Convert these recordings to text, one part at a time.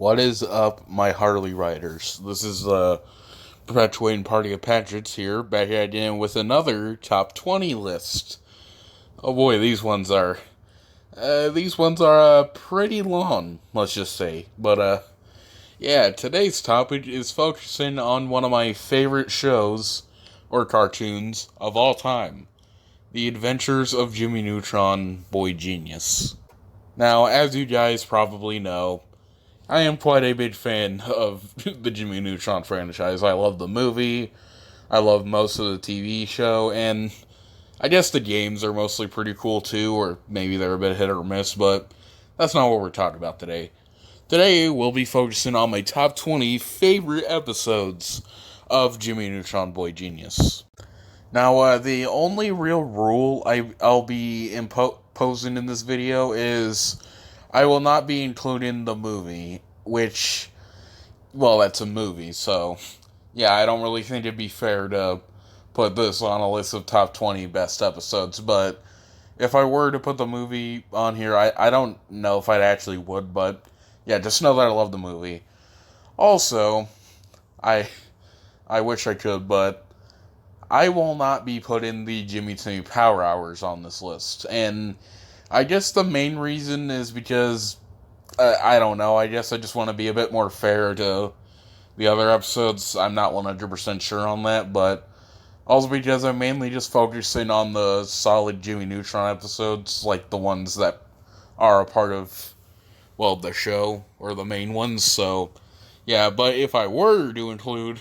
What is up, my Harley Riders? This is Perpetuating Party of Patriots here, back again with another top 20 list. Oh boy, these ones are pretty long, let's just say. But yeah, today's topic is focusing on one of my favorite shows or cartoons of all time, The Adventures of Jimmy Neutron, Boy Genius. Now, as you guys probably know, I am quite a big fan of the Jimmy Neutron franchise. I love the movie, I love most of the TV show, and I guess the games are mostly pretty cool too, or maybe they're a bit hit or miss, but that's not what we're talking about today. Today, we'll be focusing on my top 20 favorite episodes of Jimmy Neutron Boy Genius. Now, the only real rule I'll be imposing in this video is I will not be including the movie, which, well, that's a movie, so, yeah, I don't really think it'd be fair to put this on a list of top 20 best episodes, but if I were to put the movie on here, I don't know if I actually would, but, yeah, just know that I love the movie. Also, I wish I could, but I will not be putting the Jimmy Timmy Power Hours on this list, and I guess the main reason is because, I don't know, I guess I just want to be a bit more fair to the other episodes. I'm not 100% sure on that, but also because I'm mainly just focusing on the solid Jimmy Neutron episodes, like the ones that are a part of, well, the show, or the main ones, so, yeah, but if I were to include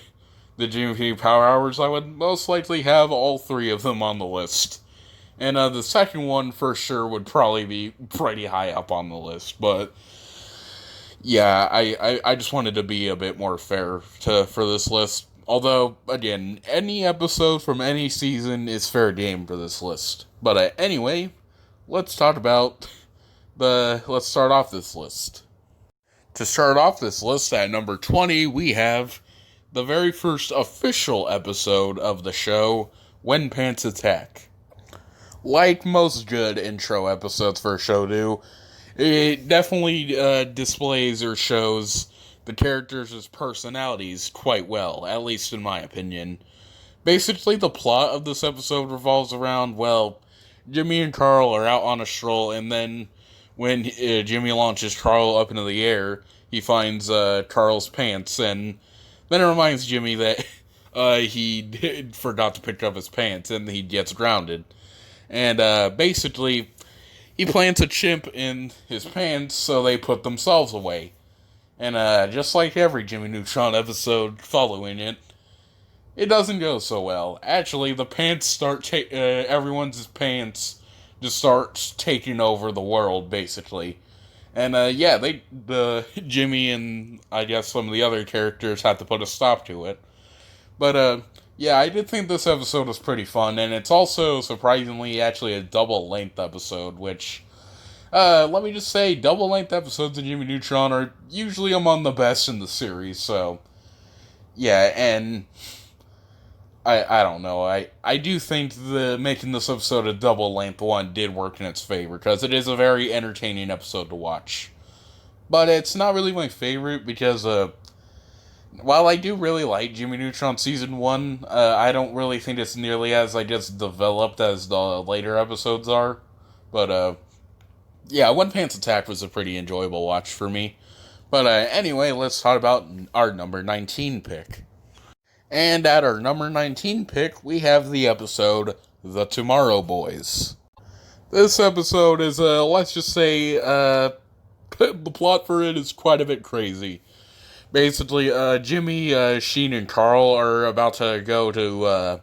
the Jimmy Timmy Power Hours, I would most likely have all three of them on the list. And the second one, for sure, would probably be pretty high up on the list. But, yeah, I just wanted to be a bit more fair for this list. Although, again, any episode from any season is fair game for this list. But anyway, let's start off this list. To start off this list, at number 20, we have the very first official episode of the show, When Pants Attack. Like most good intro episodes for a show do, it definitely displays or shows the characters' personalities quite well, at least in my opinion. Basically, the plot of this episode revolves around, well, Jimmy and Carl are out on a stroll, and then when Jimmy launches Carl up into the air, he finds Carl's pants, and then it reminds Jimmy that he forgot to pick up his pants, and he gets grounded. And basically, he plants a chip in his pants, so they put themselves away. And just like every Jimmy Neutron episode following it, it doesn't go so well. Actually, the pants start everyone's pants just starts taking over the world, basically. And yeah, Jimmy and I guess some of the other characters had to put a stop to it. But yeah, I did think this episode was pretty fun, and it's also, surprisingly, actually a double-length episode, which, let me just say, double-length episodes of Jimmy Neutron are usually among the best in the series, so, yeah, and I don't know, I do think making this episode a double-length one did work in its favor, because it is a very entertaining episode to watch. But it's not really my favorite, because, while I do really like Jimmy Neutron Season 1, I don't really think it's nearly as, I guess, developed as the later episodes are. But, yeah, When Pants Attack was a pretty enjoyable watch for me. But, anyway, let's talk about our number 19 pick. And at our number 19 pick, we have the episode, The Tomorrow Boys. This episode is, let's just say, the plot for it is quite a bit crazy. Basically, Jimmy, Sheen, and Carl are about to go to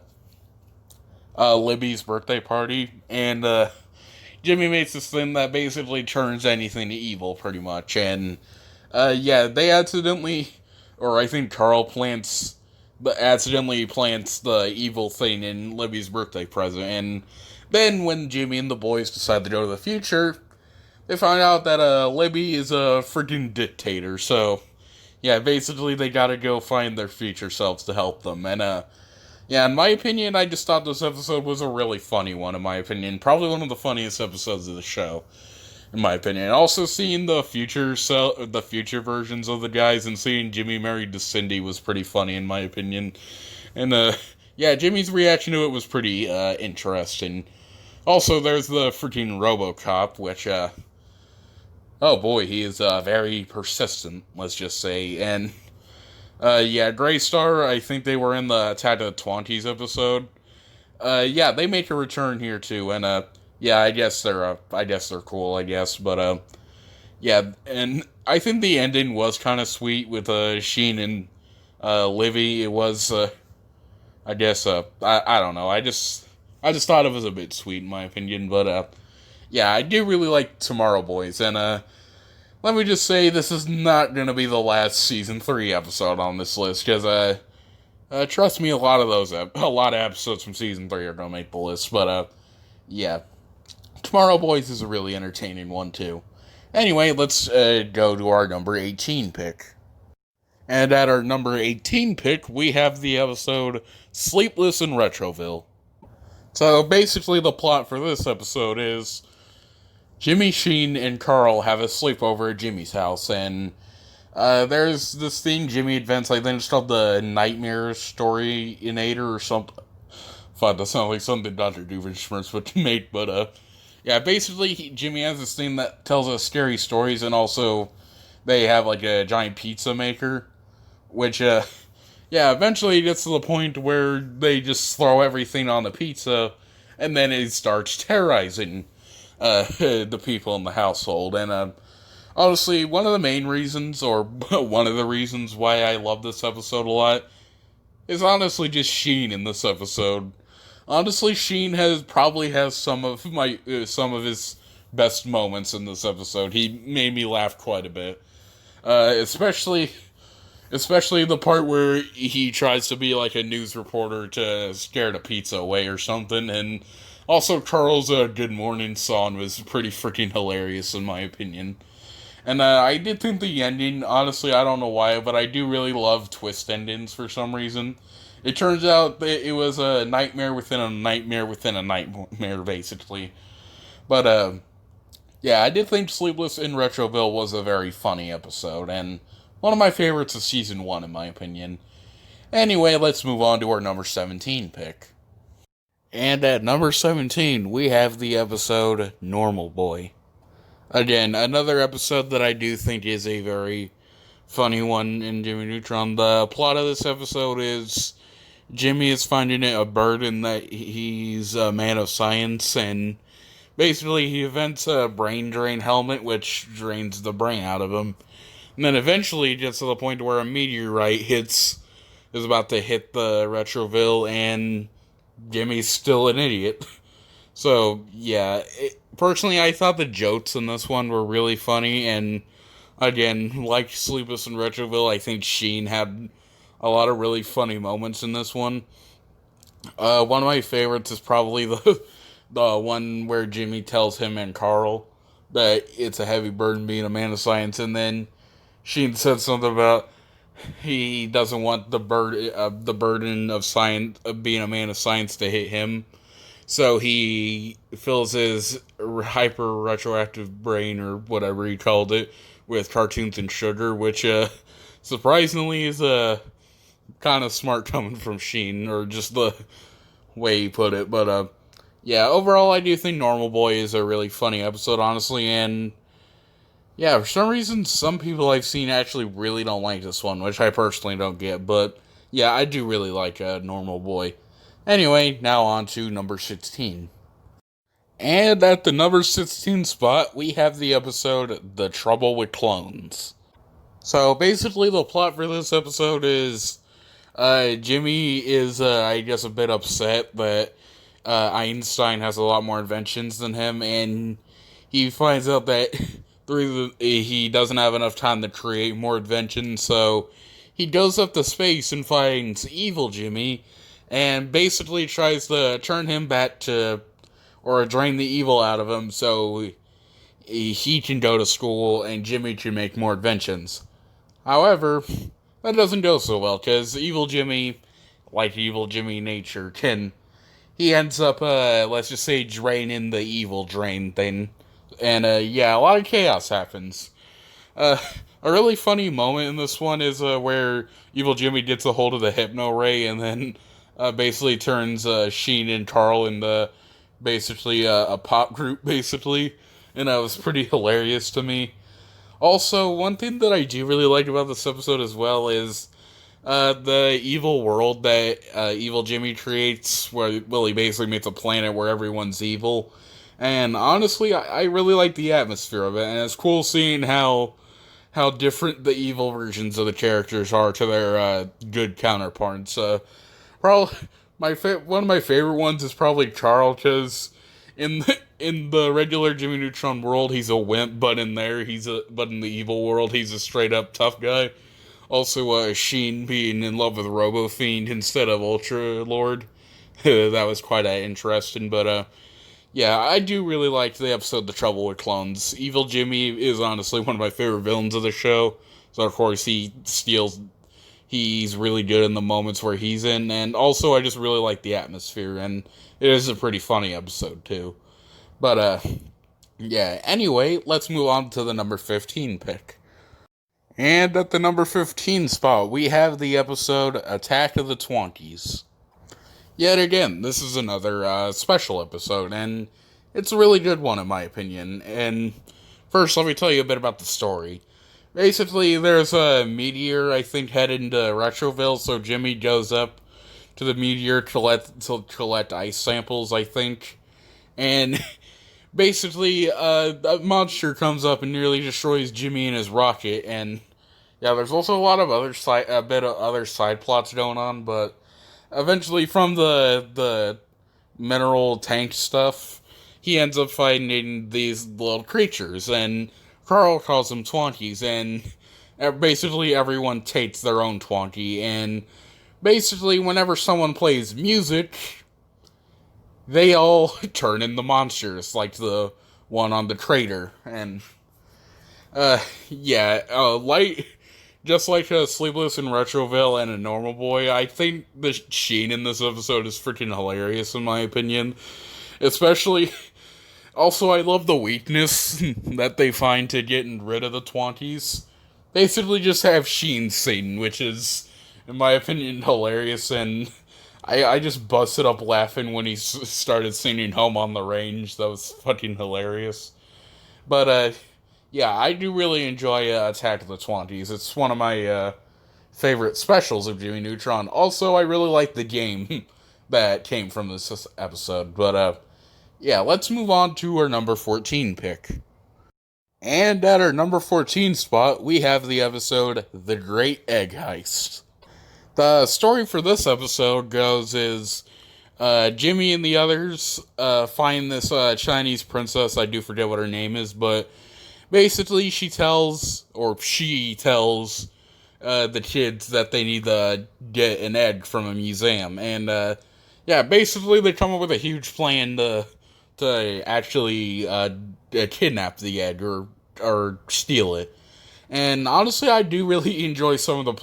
Libby's birthday party, and Jimmy makes this thing that basically turns anything to evil, pretty much, and yeah, they accidentally, or I think Carl accidentally plants the evil thing in Libby's birthday present, and then when Jimmy and the boys decide to go to the future, they find out that Libby is a freaking dictator, so yeah, basically they gotta go find their future selves to help them. And, yeah, in my opinion, I just thought this episode was a really funny one, in my opinion. Probably one of the funniest episodes of the show. in my opinion. Also, seeing the future versions of the guys and seeing Jimmy married to Cindy was pretty funny, in my opinion. And yeah, Jimmy's reaction to it was pretty interesting. Also, there's the freaking RoboCop, which oh boy, he is very persistent. Let's just say, and yeah, Gray Star. I think they were in the Attack of the 20s episode. Yeah, they make a return here too, and yeah, I guess they're cool, I guess, but yeah, and I think the ending was kind of sweet with Sheen and Livy. It was, I guess, I don't know, I just thought it was a bit sweet in my opinion, but yeah, I do really like Tomorrow Boys, and let me just say this is not gonna be the last season 3 episode on this list, because trust me, a lot of episodes from season 3 are gonna make the list, but yeah, Tomorrow Boys is a really entertaining one too. Anyway, let's go to our number 18 pick. And at our number 18 pick, we have the episode Sleepless in Retroville. So basically, the plot for this episode is Jimmy, Sheen, and Carl have a sleepover at Jimmy's house, and there's this thing Jimmy invents. I think it's called the Nightmare Story-inator or something. Fuck, that sounds like something Dr. Doofenshmirtz would make, but yeah, basically, Jimmy has this thing that tells us scary stories, and also they have like a giant pizza maker, which yeah, eventually it gets to the point where they just throw everything on the pizza, and then it starts terrorizing the people in the household. And honestly, one of the main reasons, or one of the reasons why I love this episode a lot, is honestly just Sheen in this episode. Honestly, Sheen probably has some of his best moments in this episode. He made me laugh quite a bit, especially the part where he tries to be like a news reporter to scare the pizza away or something, and also Carl's Good Morning song was pretty freaking hilarious in my opinion. And I did think the ending, honestly, I don't know why, but I do really love twist endings for some reason. It turns out that it was a nightmare within a nightmare within a nightmare, basically. But yeah, I did think Sleepless in Retroville was a very funny episode, and one of my favorites of Season 1, in my opinion. Anyway, let's move on to our number 17 pick. And at number 17, we have the episode Normal Boy. Again, another episode that I do think is a very funny one in Jimmy Neutron. The plot of this episode is Jimmy is finding it a burden that he's a man of science, and basically he invents a brain drain helmet which drains the brain out of him. And then eventually it gets to the point where a meteorite is about to hit the Retroville, and Jimmy's still an idiot. So, yeah, personally, I thought the jokes in this one were really funny, and again, like Sleepless in Retroville, I think Sheen had a lot of really funny moments in this one. One of my favorites is probably the one where Jimmy tells him and Carl that it's a heavy burden being a man of science, and then Sheen said something about he doesn't want the burden of science of being a man of science to hit him. So he fills his hyper retroactive brain, or whatever he called it, with cartoons and sugar, which surprisingly is kind of smart coming from Sheen, or just the way he put it. But yeah, overall I do think Normal Boy is a really funny episode, honestly, and yeah, for some reason some people I've seen actually really don't like this one, which I personally don't get, but yeah, I do really like Normal Boy. Anyway, now on to number 16. And at the number 16 spot, we have the episode The Trouble with Clones. So basically the plot for this episode is Jimmy is, I guess, a bit upset that Einstein has a lot more inventions than him, and he finds out that he doesn't have enough time to create more inventions, so he goes up to space and finds evil Jimmy, and basically tries to turn him back to, or drain the evil out of him, so he can go to school and Jimmy can make more inventions. However, that doesn't go so well, because evil Jimmy, like evil Jimmy nature, he ends up, let's just say, draining the evil drain thing, and yeah, a lot of chaos happens. Uh, a really funny moment in this one is where Evil Jimmy gets a hold of the Hypno Ray and then basically turns Sheen and Carl into basically a pop group, basically. And that was pretty hilarious to me. Also, one thing that I do really like about this episode as well is the evil world that Evil Jimmy creates, where well, he basically makes a planet where everyone's evil. And honestly, I really like the atmosphere of it, and it's cool seeing how different the evil versions of the characters are to their good counterparts. Probably one of my favorite ones is probably Carl, because in the regular Jimmy Neutron world he's a wimp, but in the evil world he's a straight up tough guy. Also, Sheen being in love with Robo Fiend instead of Ultra Lord. That was quite interesting, but yeah, I do really like the episode The Trouble with Clones. Evil Jimmy is honestly one of my favorite villains of the show. So, of course, he's really good in the moments where he's in. And also, I just really like the atmosphere. And it is a pretty funny episode, too. But, yeah, anyway, let's move on to the number 15 pick. And at the number 15 spot, we have the episode Attack of the Twonkies. Yet again, this is another special episode, and it's a really good one in my opinion. And first, let me tell you a bit about the story. Basically, there's a meteor, I think, headed into Retroville, so Jimmy goes up to the meteor to collect ice samples, I think. And basically, a monster comes up and nearly destroys Jimmy and his rocket, and yeah, there's also a lot of other side plots going on, but eventually, from the mineral tank stuff, he ends up fighting these little creatures, and Carl calls them Twonkies, and basically everyone takes their own Twonkie, and basically whenever someone plays music, they all turn into monsters, like the one on the crater, and yeah, just like Sleepless and Retroville and a Normal Boy, I think the Sheen in this episode is freaking hilarious in my opinion. Especially, also I love the weakness that they find to getting rid of the Twonkies. Basically just have Sheen sing, which is, in my opinion, hilarious, and I just busted up laughing when he started singing Home on the Range. That was fucking hilarious. But, yeah, I do really enjoy Attack of the Twonkies. It's one of my favorite specials of Jimmy Neutron. Also, I really like the game that came from this episode. But, yeah, let's move on to our number 14 pick. And at our number 14 spot, we have the episode The Great Egg Heist. The story for this episode goes is Jimmy and the others find this Chinese princess. I do forget what her name is, but basically she tells the kids that they need to get an egg from a museum. And yeah, basically they come up with a huge plan to actually kidnap the egg or steal it. And honestly, I do really enjoy some of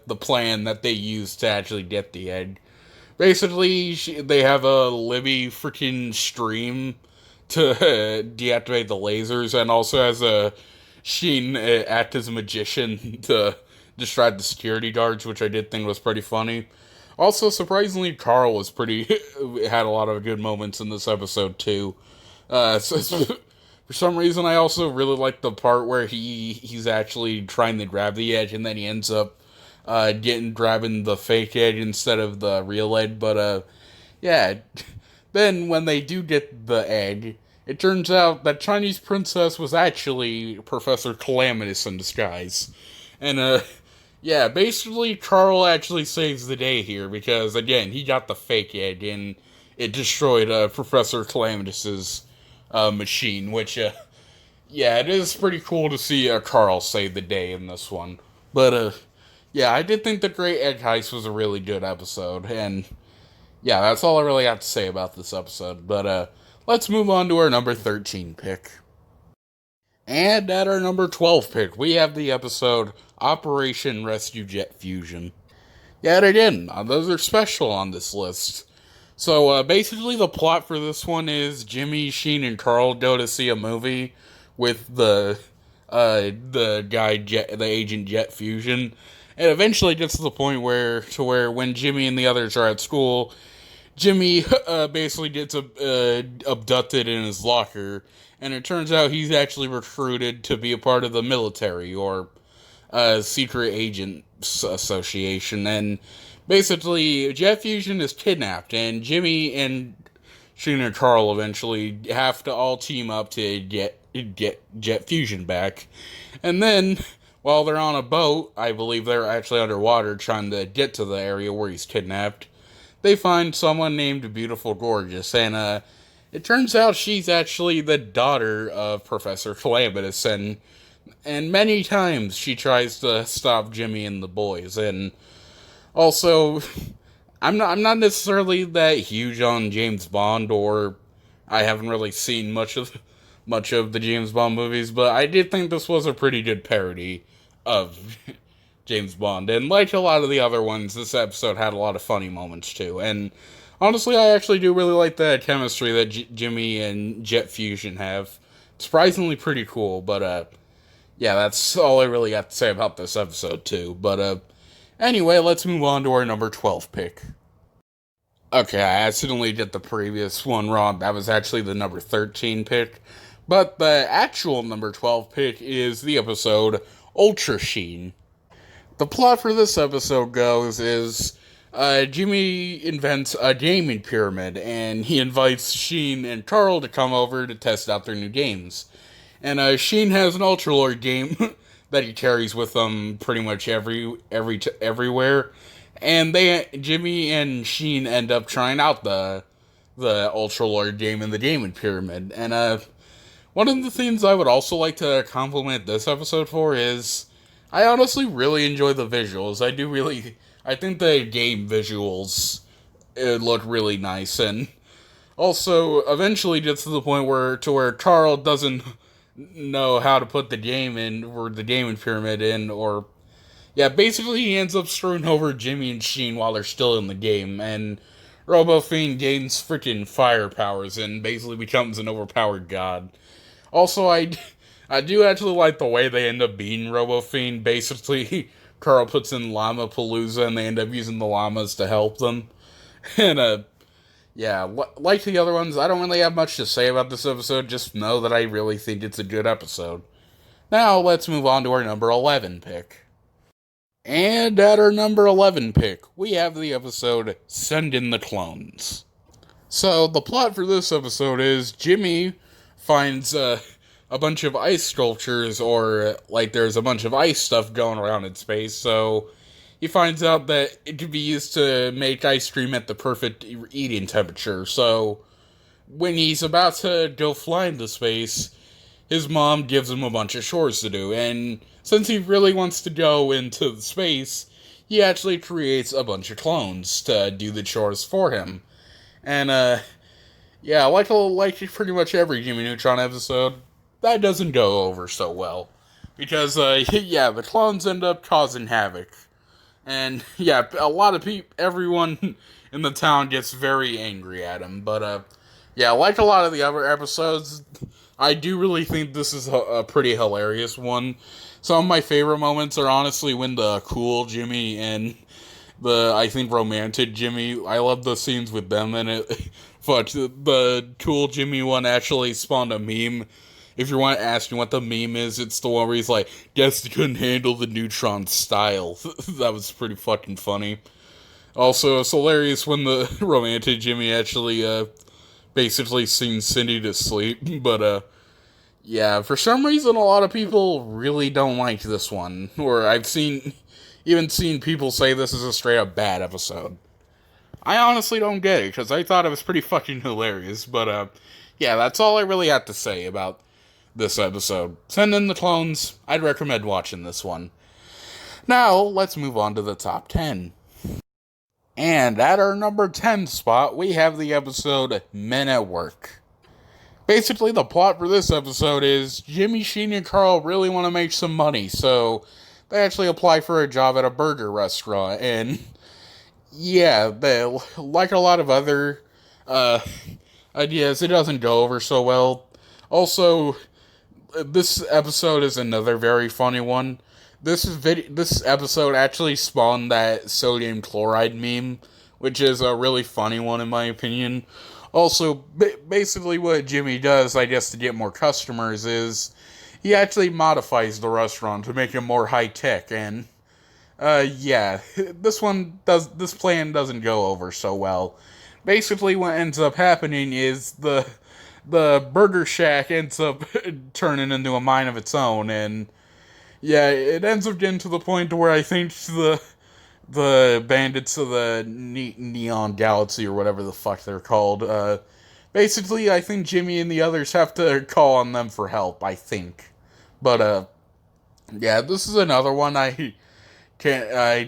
the plan that they use to actually get the egg. Basically, they have a Libby freaking stream to deactivate the lasers, and also has a Sheen act as a magician to distract the security guards, which I did think was pretty funny. Also, surprisingly, Carl was had a lot of good moments in this episode too. For some reason, I also really like the part where he's actually trying to grab the edge, and then he ends up grabbing the fake edge instead of the real edge. But yeah, then when they do get the egg, it turns out that Chinese princess was actually Professor Calamitous in disguise. And yeah, basically Carl actually saves the day here because again he got the fake egg and it destroyed Professor Calamitous's machine, which, yeah, it is pretty cool to see Carl save the day in this one. But, yeah, I did think the Great Egg Heist was a really good episode, and, yeah, that's all I really have to say about this episode. But, let's move on to our number 13 pick. And at our number 12 pick, we have the episode Operation Rescue Jet Fusion. Yet again, those are special on this list. So basically, the plot for this one is Jimmy, Sheen, and Carl go to see a movie with the guy the agent Jet Fusion. It eventually gets to the point where when Jimmy and the others are at school, Jimmy basically gets abducted in his locker, and it turns out he's actually recruited to be a part of the military or secret agents association. And basically, Jet Fusion is kidnapped, and Jimmy and Sheen and Carl eventually have to all team up to get Jet Fusion back. And then, while they're on a boat, I believe they're actually underwater trying to get to the area where he's kidnapped, they find someone named Beautiful Gorgeous, and it turns out she's actually the daughter of Professor Calamitous, and many times she tries to stop Jimmy and the boys. And also, I'm not necessarily that huge on James Bond, or I haven't really seen much of the James Bond movies, but I did think this was a pretty good parody of James Bond. And like a lot of the other ones, this episode had a lot of funny moments too. And honestly, I actually do really like the chemistry that Jimmy and Jet Fusion have. Surprisingly pretty cool, but yeah, that's all I really got to say about this episode too. But anyway, let's move on to our number 12 pick. Okay, I accidentally did the previous one wrong. That was actually the number 13 pick. But the actual number 12 pick is the episode Ultrasheen. The plot for this episode goes is Jimmy invents a gaming pyramid, and he invites Sheen and Carl to come over to test out their new games. And Sheen has an Ultralord game that he carries with him pretty much everywhere. And Jimmy and Sheen end up trying out the Ultralord game in the gaming pyramid. And one of the things I would also like to compliment this episode for is I honestly really enjoy the visuals. I think the game visuals look really nice, and also eventually gets to the point where Carl doesn't know how to put the game in, or the gaming pyramid in, or yeah, basically he ends up screwing over Jimmy and Sheen while they're still in the game, and RoboFiend gains freaking fire powers and basically becomes an overpowered god. Also, I do actually like the way they end up beating RoboFiend. Basically, Carl puts in Llama Palooza, and they end up using the llamas to help them. And yeah, like the other ones, I don't really have much to say about this episode. Just know that I really think it's a good episode. Now, let's move on to our number 11 pick. And at our number 11 pick, we have the episode Send in the Clones. So, the plot for this episode is Jimmy finds a bunch of ice sculptures, or like there's a bunch of ice stuff going around in space, so he finds out that it could be used to make ice cream at the perfect eating temperature. So when he's about to go fly into space, his mom gives him a bunch of chores to do, and since he really wants to go into space, he actually creates a bunch of clones to do the chores for him. And yeah, like pretty much every Jimmy Neutron episode, that doesn't go over so well. Because, yeah, the clones end up causing havoc. And, yeah, a lot of everyone in the town gets very angry at him. But, yeah, like a lot of the other episodes, I do really think this is a pretty hilarious one. Some of my favorite moments are honestly when the cool Jimmy and I think romantic Jimmy, I love the scenes with them in it. But the cool Jimmy one actually spawned a meme. If you want to ask me what the meme is, it's the one where he's like, guess they couldn't handle the Neutron style. That was pretty fucking funny. Also, it's hilarious when the romantic Jimmy actually basically sings Cindy to sleep. But yeah, for some reason a lot of people really don't like this one. Or I've even seen people say this is a straight up bad episode. I honestly don't get it, because I thought it was pretty fucking hilarious. But yeah, that's all I really have to say about this episode. Send in the clones. I'd recommend watching this one. Now, let's move on to the top 10. And at our number 10 spot, we have the episode Men at Work. Basically, the plot for this episode is Jimmy, Sheen, and Carl really want to make some money, so they actually apply for a job at a burger restaurant, and yeah, like a lot of other uh, ideas, it doesn't go over so well. Also, this episode is another very funny one. This episode actually spawned that sodium chloride meme, which is a really funny one in my opinion. Also, basically what Jimmy does, I guess, to get more customers is he actually modifies the restaurant to make it more high tech, and yeah, this plan doesn't go over so well. Basically, what ends up happening is the Burger Shack ends up turning into a mind of its own, and yeah, it ends up getting to the point where I think the bandits of the Neon Galaxy or whatever the fuck they're called, basically, I think Jimmy and the others have to call on them for help. I think, but yeah, this is another one I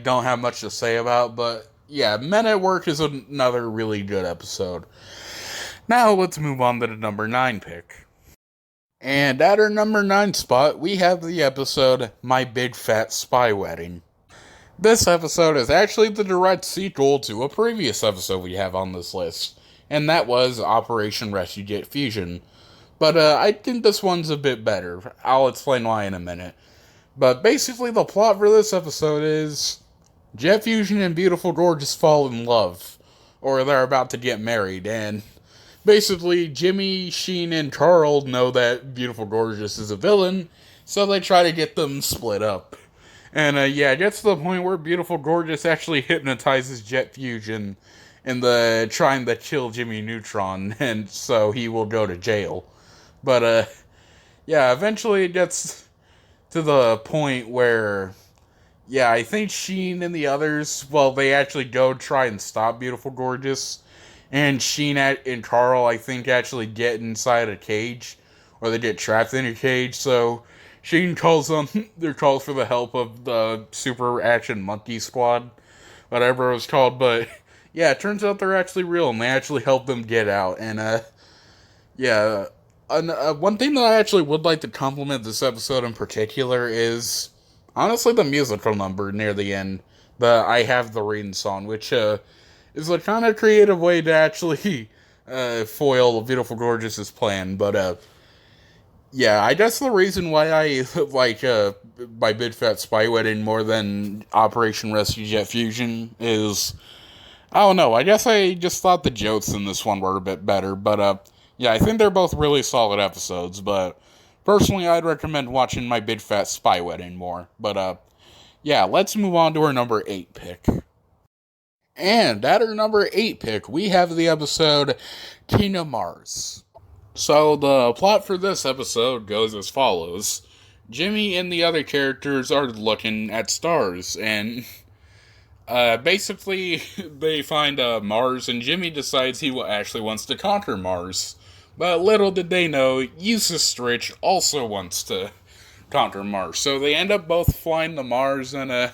don't have much to say about, but yeah, Men at Work is another really good episode. Now let's move on to the number 9 pick. And at our number 9 spot, we have the episode My Big Fat Spy Wedding. This episode is actually the direct sequel to a previous episode we have on this list, and that was Operation Rescue Jet Fusion. But I think this one's a bit better. I'll explain why in a minute. But basically the plot for this episode is Jet Fusion and Beautiful Gorgeous fall in love, or they're about to get married, and basically Jimmy, Sheen, and Carl know that Beautiful Gorgeous is a villain, so they try to get them split up. And yeah, it gets to the point where Beautiful Gorgeous actually hypnotizes Jet Fusion in the trying to kill Jimmy Neutron, and so he will go to jail. But yeah, eventually it gets to the point where, yeah, I think Sheen and the others, well, they actually go try and stop Beautiful Gorgeous. And Sheen and Carl, I think, actually get inside a cage. Or they get trapped in a cage. So Sheen calls for the help of the Super Action Monkey Squad. Whatever it was called. But yeah, it turns out they're actually real. And they actually help them get out. And yeah, one thing that I actually would like to compliment this episode in particular is, honestly, the musical number near the end. The I Have the Rain song, which is a kind of creative way to actually foil Beautiful Gorgeous's plan. But yeah, I guess the reason why I like My Big Fat Spy Wedding more than Operation Rescue Jet Fusion is, I don't know, I guess I just thought the jokes in this one were a bit better. But yeah, I think they're both really solid episodes, but personally, I'd recommend watching My Big Fat Spy Wedding more. But yeah, let's move on to our number 8 pick. And at our number 8 pick, we have the episode Tina Mars. So the plot for this episode goes as follows. Jimmy and the other characters are looking at stars, and basically they find Mars, and Jimmy decides he actually wants to conquer Mars. But little did they know, Eustace Stritch also wants to conquer Mars. So they end up both flying to Mars, and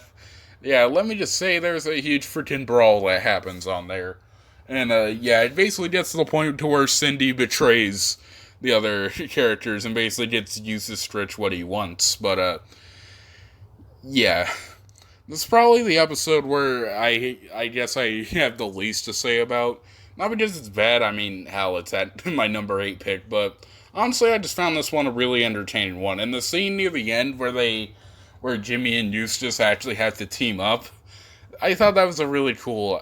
yeah, let me just say there's a huge freaking brawl that happens on there. And yeah, it basically gets to the point to where Cindy betrays the other characters and basically gets Eustace Stritch what he wants. But yeah, this is probably the episode where I guess I have the least to say about. Not because it's bad, I mean, hell, it's at my number 8 pick, but honestly, I just found this one a really entertaining one. And the scene near the end where Jimmy and Eustace actually have to team up, I thought that was a really cool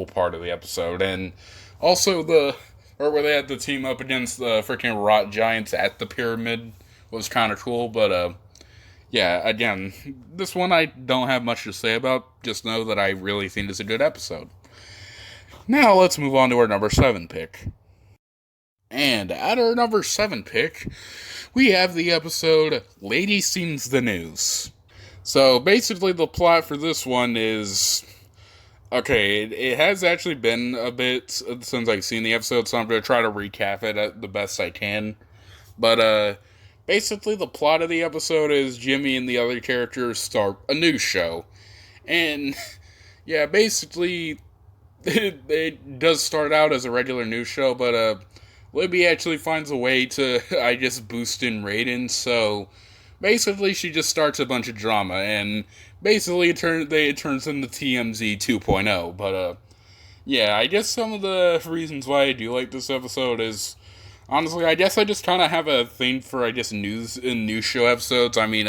part of the episode. And also where they had to team up against the freaking rot giants at the pyramid was kind of cool. But yeah, again, this one I don't have much to say about. Just know that I really think it's a good episode. Now let's move on to our number 7 pick. And at our number 7 pick, we have the episode Lady Seems the News. So basically the plot for this one is, okay, it has actually been a bit since I've seen the episode, so I'm going to try to recap it the best I can. But basically the plot of the episode is Jimmy and the other characters start a news show. And yeah, basically it does start out as a regular news show, but Libby actually finds a way to, I guess, boost in ratings, so basically she just starts a bunch of drama, and basically it turns into TMZ 2.0, but Yeah, I guess some of the reasons why I do like this episode is, honestly, I guess I just kind of have a thing for, I guess, news show episodes. I mean,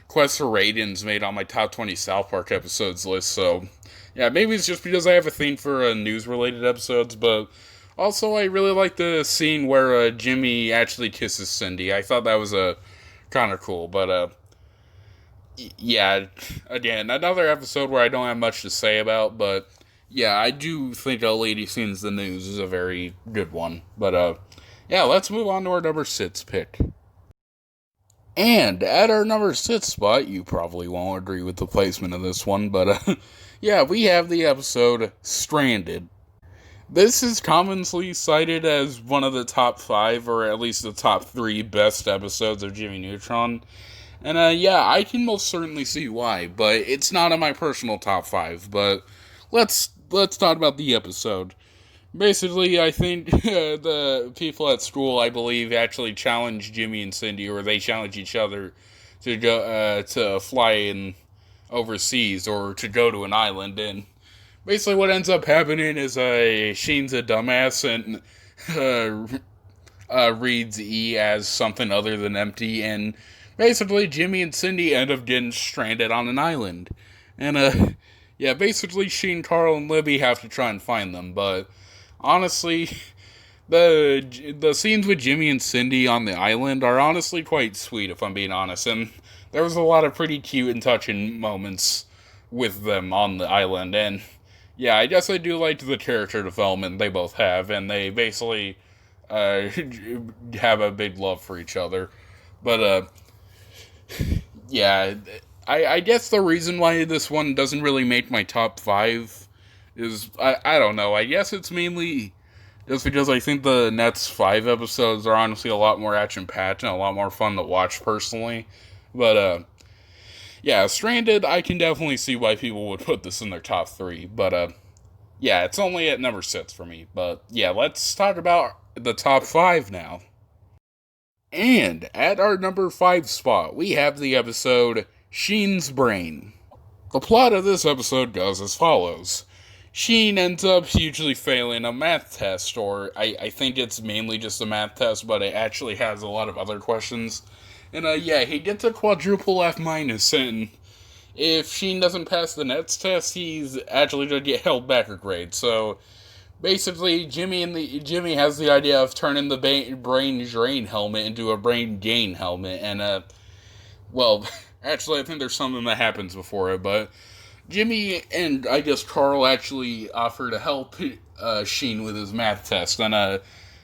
Quest for Radiant's made on my top 20 South Park episodes list, so yeah, maybe it's just because I have a thing for news-related episodes, but also I really like the scene where Jimmy actually kisses Cindy. I thought that was kind of cool, but yeah, again, another episode where I don't have much to say about, but yeah, I do think A Lady Sings the News is a very good one. But yeah, let's move on to our number 6 pick. And at our number 6 spot, you probably won't agree with the placement of this one, but yeah, we have the episode Stranded. This is commonly cited as one of the top 5, or at least the top 3 best episodes of Jimmy Neutron. And yeah, I can most certainly see why, but it's not in my personal top 5. But let's talk about the episode. Basically, I think the people at school, I believe, actually challenged Jimmy and Cindy, or they challenged each other to go to fly in overseas or to go to an island. And basically, what ends up happening is Sheen's a dumbass and reads E as something other than empty, and basically Jimmy and Cindy end up getting stranded on an island. And yeah, basically Sheen, Carl, and Libby have to try and find them, but honestly, the scenes with Jimmy and Cindy on the island are honestly quite sweet, if I'm being honest, and there was a lot of pretty cute and touching moments with them on the island, and yeah, I guess I do like the character development they both have, and they basically have a big love for each other. But yeah, I guess the reason why this one doesn't really make my top 5 is, I don't know, I guess it's mainly just because I think the next 5 episodes are honestly a lot more action-packed and a lot more fun to watch personally. But yeah, Stranded, I can definitely see why people would put this in their top 3, but yeah, it's only at number 6 for me. But yeah, let's talk about the top 5 now. And at our number 5 spot, we have the episode Sheens Brain. The plot of this episode goes as follows. Sheen ends up hugely failing a math test, or I think it's mainly just a math test, but it actually has a lot of other questions. And yeah, he gets a quadruple F minus, and if Sheen doesn't pass the next test, he's actually going to get held back a grade. So basically, Jimmy has the idea of turning the brain drain helmet into a brain gain helmet, and well, actually, I think there's something that happens before it, but Jimmy and I guess Carl actually offer to help Sheen with his math test, and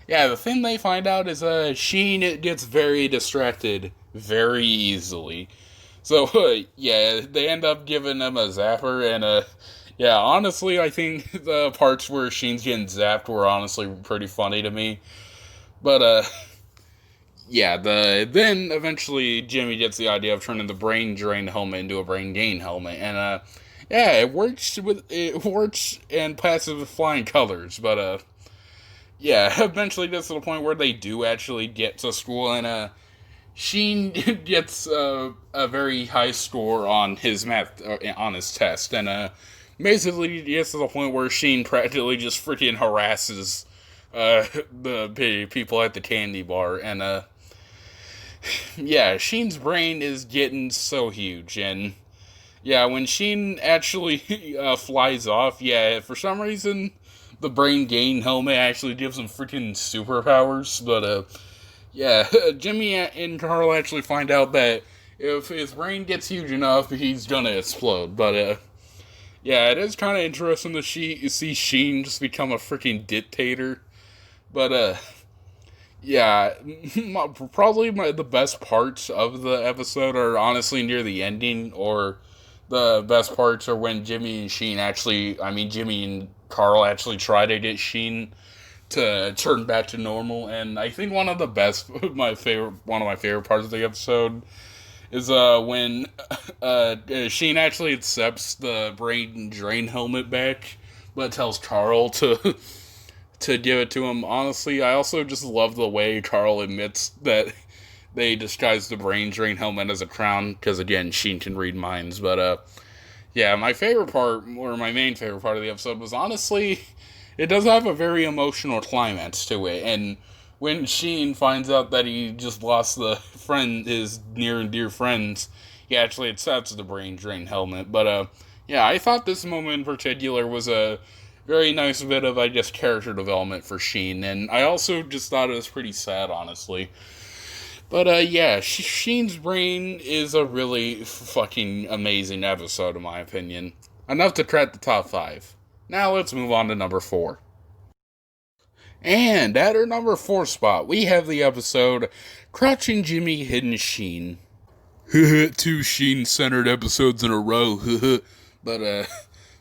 yeah, the thing they find out is Sheen gets very distracted very easily. So yeah, they end up giving him a zapper, and yeah, honestly, I think the parts where Sheen's getting zapped were honestly pretty funny to me. But yeah, then eventually Jimmy gets the idea of turning the brain drain helmet into a brain gain helmet, and yeah, it works and passes with flying colors, but yeah, eventually gets to the point where they do actually get to school, and Sheen gets a very high score on his math on his test, and basically gets to the point where Sheen practically just freaking harasses the people at the candy bar, and yeah, Sheen's brain is getting so huge, and yeah, when Sheen actually flies off, yeah, for some reason the brain gain helmet actually gives him freaking superpowers, but yeah, Jimmy and Carl actually find out that if his brain gets huge enough, he's gonna explode, but yeah, it is kind of interesting to see Sheen just become a freaking dictator, but yeah, probably the best parts of the episode are honestly near the ending, or the best parts are when Jimmy and Carl actually try to get Sheen to turn back to normal, and I think one of my favorite parts of the episode is when Sheen actually accepts the brain drain helmet back, but tells Carl to give it to him. Honestly, I also just love the way Carl admits that they disguised the brain drain helmet as a crown, because again, Sheen can read minds, but Yeah, my favorite part, or my main favorite part of the episode, was honestly, it does have a very emotional climax to it. And when Sheen finds out that he just lost his near and dear friends, he actually accepts the brain drain helmet. But, yeah, I thought this moment in particular was a very nice bit of, I guess, character development for Sheen. And I also just thought it was pretty sad, honestly. But yeah, Sheen's Brain is a really fucking amazing episode, in my opinion. Enough to crack the top 5. Now let's move on to number 4. And at our number 4 spot, we have the episode Crouching Jimmy, Hidden Sheen. 2 Sheen-centered episodes in a row. But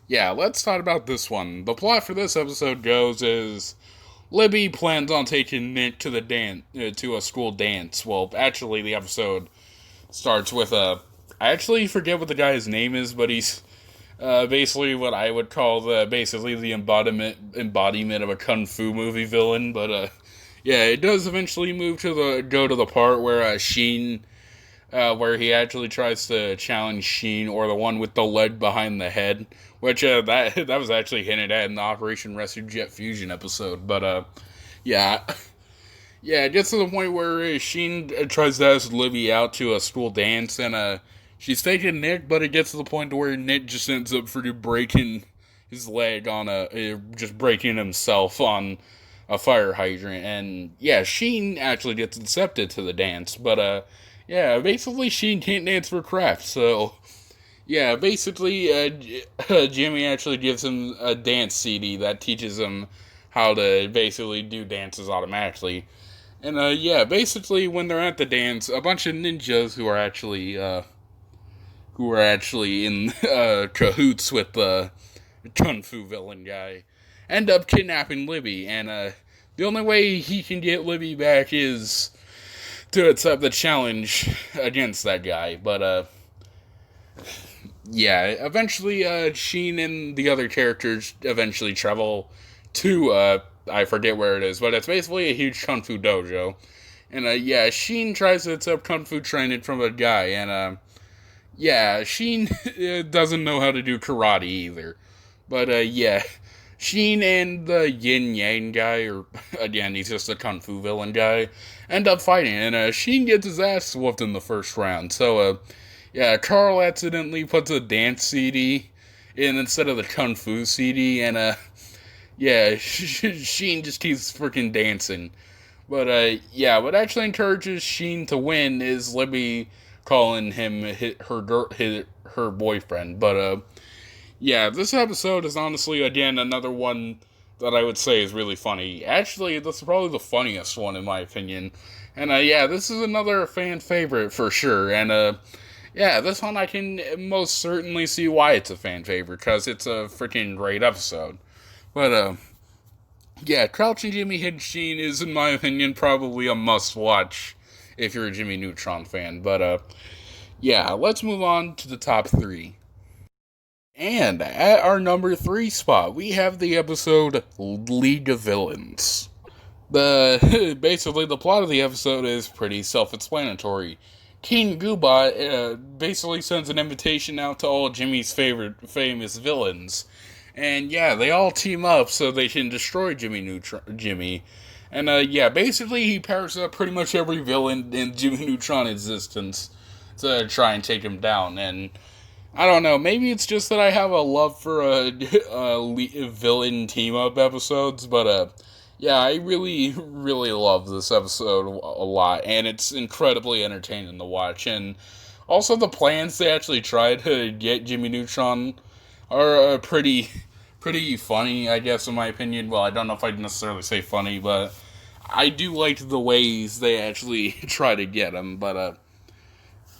yeah, let's talk about this one. The plot for this episode goes is Libby plans on taking Nick to the to a school dance. Well, actually, the episode starts with I actually forget what the guy's name is, but he's basically what I would call the embodiment of a kung fu movie villain. But yeah, it does eventually go to the part where Sheen. Where he actually tries to challenge Sheen, or the one with the leg behind the head, which that was actually hinted at in the Operation Rescue Jet Fusion episode. But yeah, yeah, it gets to the point where Sheen tries to ask Libby out to a school dance, and she's taking Nick, but it gets to the point where Nick just ends up breaking his leg on just breaking himself on a fire hydrant, and yeah, Sheen actually gets accepted to the dance, but yeah, basically Sheen can't dance for crap, so yeah, basically Jimmy actually gives him a dance CD that teaches him how to basically do dances automatically. And yeah, basically when they're at the dance, a bunch of ninjas who are actually in cahoots with the kung fu villain guy end up kidnapping Libby, and the only way he can get Libby back is to accept the challenge against that guy. But yeah, eventually Sheen and the other characters eventually travel to I forget where it is, but it's basically a huge kung fu dojo. And yeah, Sheen tries to accept kung fu training from a guy, and yeah, Sheen doesn't know how to do karate either. But yeah, Sheen and the Yin Yang guy, or again, he's just a kung fu villain guy, end up fighting, and Sheen gets his ass whooped in the first round. So yeah, Carl accidentally puts a dance CD in instead of the kung fu CD, and yeah, Sheen just keeps freaking dancing. But yeah, what actually encourages Sheen to win is Libby calling him her boyfriend. But yeah, this episode is honestly again another one that I would say is really funny. Actually, this is probably the funniest one in my opinion. And yeah, this is another fan favorite for sure. And yeah, this one I can most certainly see why it's a fan favorite, because it's a freaking great episode. But yeah, Crouching Jimmy, Hidden Sheen is, in my opinion, probably a must-watch if you're a Jimmy Neutron fan. But yeah, let's move on to the top 3. And at our number 3 spot, we have the episode League of Villains. Basically, the plot of the episode is pretty self-explanatory. King Goobat basically sends an invitation out to all Jimmy's favorite famous villains. And yeah, they all team up so they can destroy Jimmy. And yeah, basically he pairs up pretty much every villain in Jimmy Neutron existence to try and take him down. And I don't know, maybe it's just that I have a love for villain team up episodes, but yeah, I really, really love this episode a lot, and it's incredibly entertaining to watch. And also the plans they actually try to get Jimmy Neutron are pretty funny, I guess, in my opinion. Well, I don't know if I'd necessarily say funny, but I do like the ways they actually try to get him. But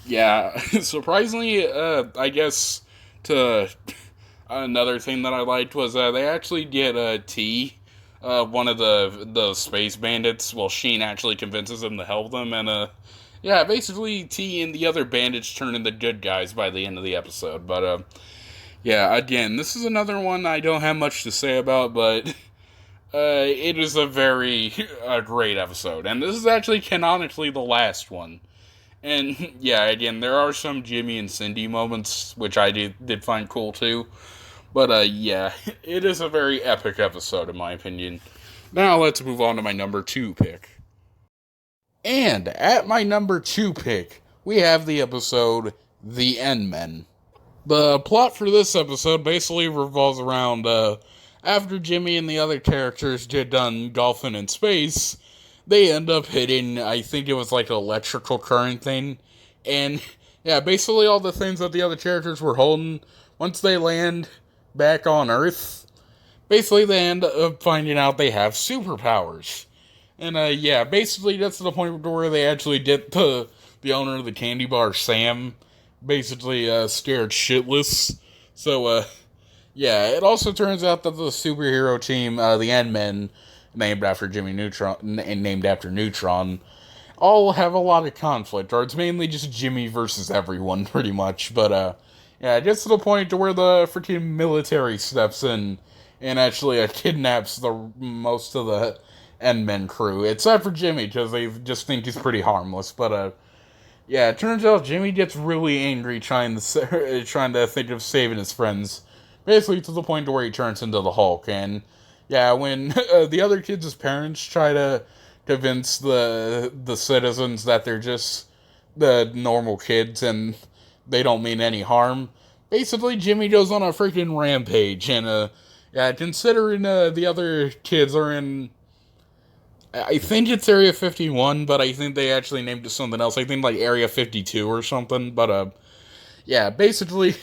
yeah, surprisingly, I guess to another thing that I liked was they actually get T, one of the space bandits. Well, Sheen actually convinces him to help them, and yeah, basically T and the other bandits turn into good guys by the end of the episode. But yeah, again, this is another one I don't have much to say about, but it is a very great episode. And this is actually canonically the last one. And yeah, again, there are some Jimmy and Cindy moments, which I did find cool too. But yeah, it is a very epic episode in my opinion. Now let's move on to my number 2 pick. And at my number 2 pick, we have the episode The N-Men. The plot for this episode basically revolves around after Jimmy and the other characters get done golfing in space, they end up hitting, I think it was like an electrical current thing. And yeah, basically all the things that the other characters were holding, once they land back on Earth, basically they end up finding out they have superpowers. And yeah, basically that's to the point where they actually get the owner of the candy bar, Sam, basically scared shitless. So yeah, it also turns out that the superhero team, the N-Men, named after Jimmy Neutron, named after Neutron, all have a lot of conflict, or it's mainly just Jimmy versus everyone, pretty much. But yeah, it gets to the point to where the freaking military steps in and actually kidnaps the most of the N-Men crew, except for Jimmy, because they just think he's pretty harmless. But yeah, it turns out Jimmy gets really angry trying to think of saving his friends, basically to the point to where he turns into the Hulk. And yeah, when the other kids' parents try to convince the citizens that they're just the normal kids and they don't mean any harm, basically Jimmy goes on a freaking rampage. And yeah, considering the other kids are in, I think it's Area 51, but I think they actually named it something else. I think like Area 52 or something. But yeah, basically,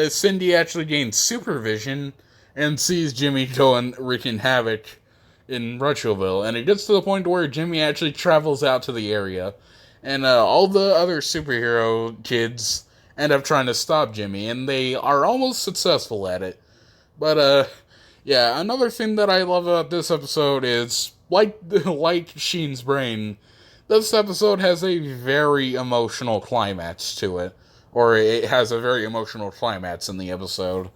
Cindy actually gains supervision and sees Jimmy going wreaking havoc in Retroville. And it gets to the point where Jimmy actually travels out to the area. And all the other superhero kids end up trying to stop Jimmy, and they are almost successful at it. But yeah, another thing that I love about this episode is, like Sheens Brain, this episode has a very emotional climax to it. Or it has a very emotional climax in the episode.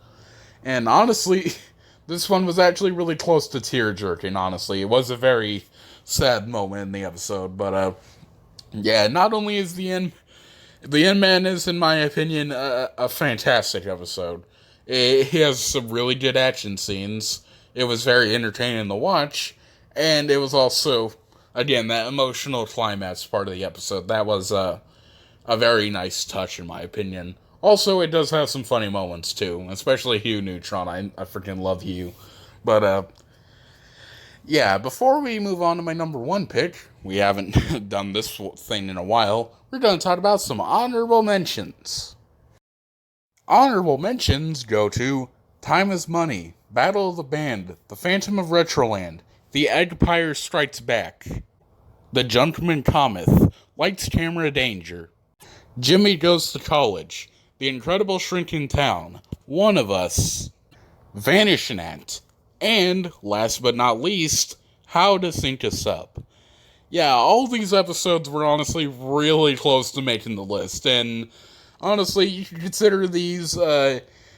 And honestly, this one was actually really close to tear-jerking, honestly. It was a very sad moment in the episode. But yeah, not only is the N-Man is, in my opinion, a fantastic episode. It has some really good action scenes. It was very entertaining to watch. And it was also, again, that emotional climax part of the episode. That was a very nice touch, in my opinion. Also, it does have some funny moments, too. Especially Hugh Neutron. I freaking love Hugh. But yeah, before we move on to my number 1 pick, we haven't done this thing in a while, we're going to talk about some honorable mentions. Honorable mentions go to Time is Money, Battle of the Band, The Phantom of Retroland, The Eggpire Strikes Back, The Junkman Cometh, Lights, Camera, Danger, Jimmy Goes to College, The Incredible Shrinking Town, One of Us, Vanishing Act, and, last but not least, How to Sync Us Up. Yeah, all these episodes were honestly really close to making the list, and honestly, you can consider these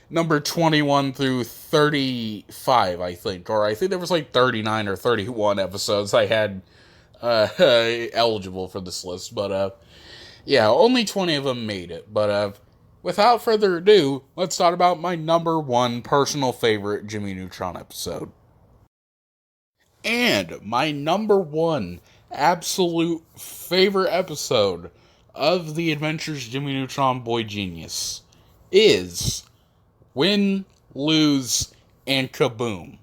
number 21 through 35, I think. Or I think there was like 39 or 31 episodes I had eligible for this list. But yeah, only 20 of them made it. But without further ado, let's talk about my number 1 personal favorite Jimmy Neutron episode. And my number 1 absolute favorite episode of The Adventures of Jimmy Neutron Boy Genius is Win, Lose, and Kaboom.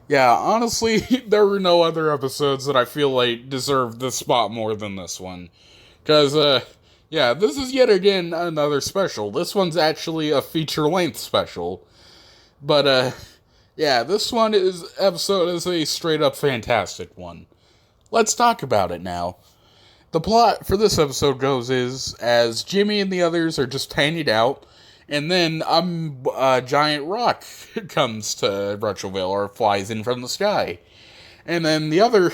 Yeah, honestly, there were no other episodes that I feel like deserve this spot more than this one. Because, yeah, this is yet again another special. This one's actually a feature-length special. But, yeah, this episode is a straight-up fantastic one. Let's talk about it now. The plot for this episode goes is, as Jimmy and the others are just hanging out, and then a giant rock comes to Retroville, or flies in from the sky. And then the other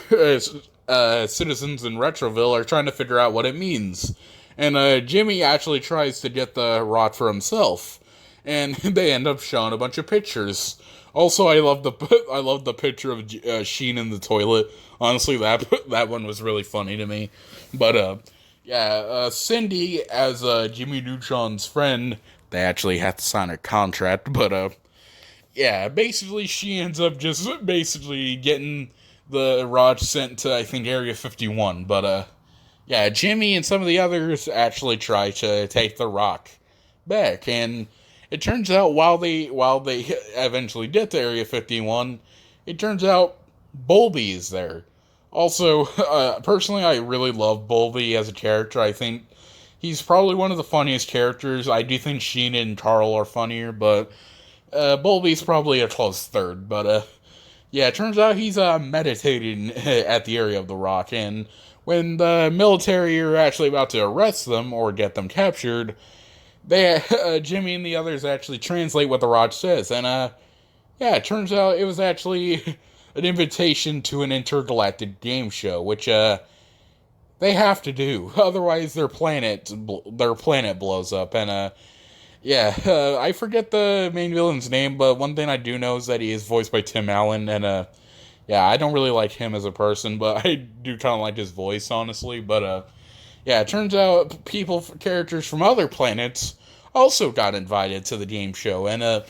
citizens in Retroville are trying to figure out what it means. And Jimmy actually tries to get the rock for himself. And they end up showing a bunch of pictures. Also, I love the picture of Sheen in the toilet. Honestly, that one was really funny to me. But Cindy, as Jimmy Neutron's friend, they actually have to sign a contract, but basically she ends up just basically getting the Raj sent to, I think, Area 51, but Jimmy and some of the others actually try to take the rock back, and it turns out while they eventually get to Area 51, it turns out Bulby is there. Also, personally, I really love Bulby as a character. I think he's probably one of the funniest characters. I do think Sheen and Carl are funnier, but Bulby's probably a close third. But it turns out he's meditating at the area of the rock, and when the military are actually about to arrest them or get them captured, they Jimmy and the others actually translate what the rock says, and it turns out it was actually an invitation to an intergalactic game show, which they have to do, otherwise their planet blows up, and I forget the main villain's name, but one thing I do know is that he is voiced by Tim Allen, and I don't really like him as a person, but I do kind of like his voice, honestly. But it turns out characters from other planets also got invited to the game show, and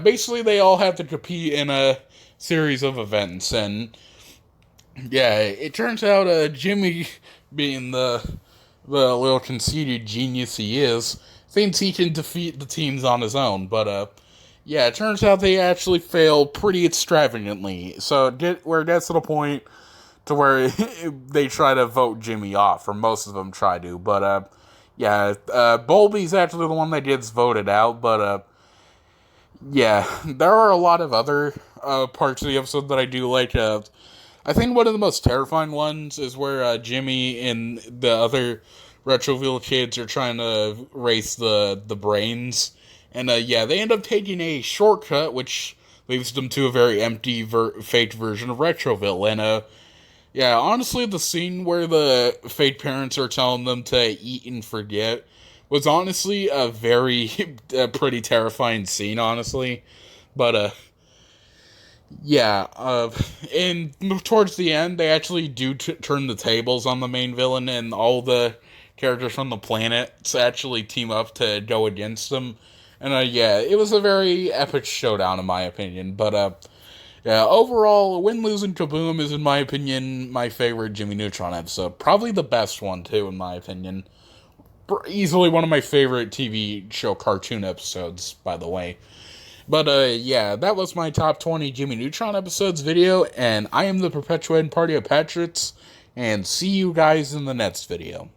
basically they all have to compete in a series of events, and it turns out Jimmy, being the little conceited genius he is, thinks he can defeat the teams on his own, but it turns out they actually fail pretty extravagantly. So where it gets to the point to where they try to vote Jimmy off, or most of them try to. But Bulby's actually the one that gets voted out. But there are a lot of other parts of the episode that I do like. I think one of the most terrifying ones is where Jimmy and the other Retroville kids are trying to race the brains. And they end up taking a shortcut, which leads them to a very empty, fake version of Retroville. And honestly, the scene where the fake parents are telling them to eat and forget was honestly a very, pretty terrifying scene, honestly. But and towards the end, they actually do turn the tables on the main villain, and all the characters from the planet actually team up to go against them. And it was a very epic showdown in my opinion. But overall, Win, Lose, and Kaboom is, in my opinion, my favorite Jimmy Neutron episode. Probably the best one too, in my opinion. Easily one of my favorite TV show cartoon episodes, by the way. But that was my top 20 Jimmy Neutron episodes video, and I am the Perpetuating Party of Patriots, and see you guys in the next video.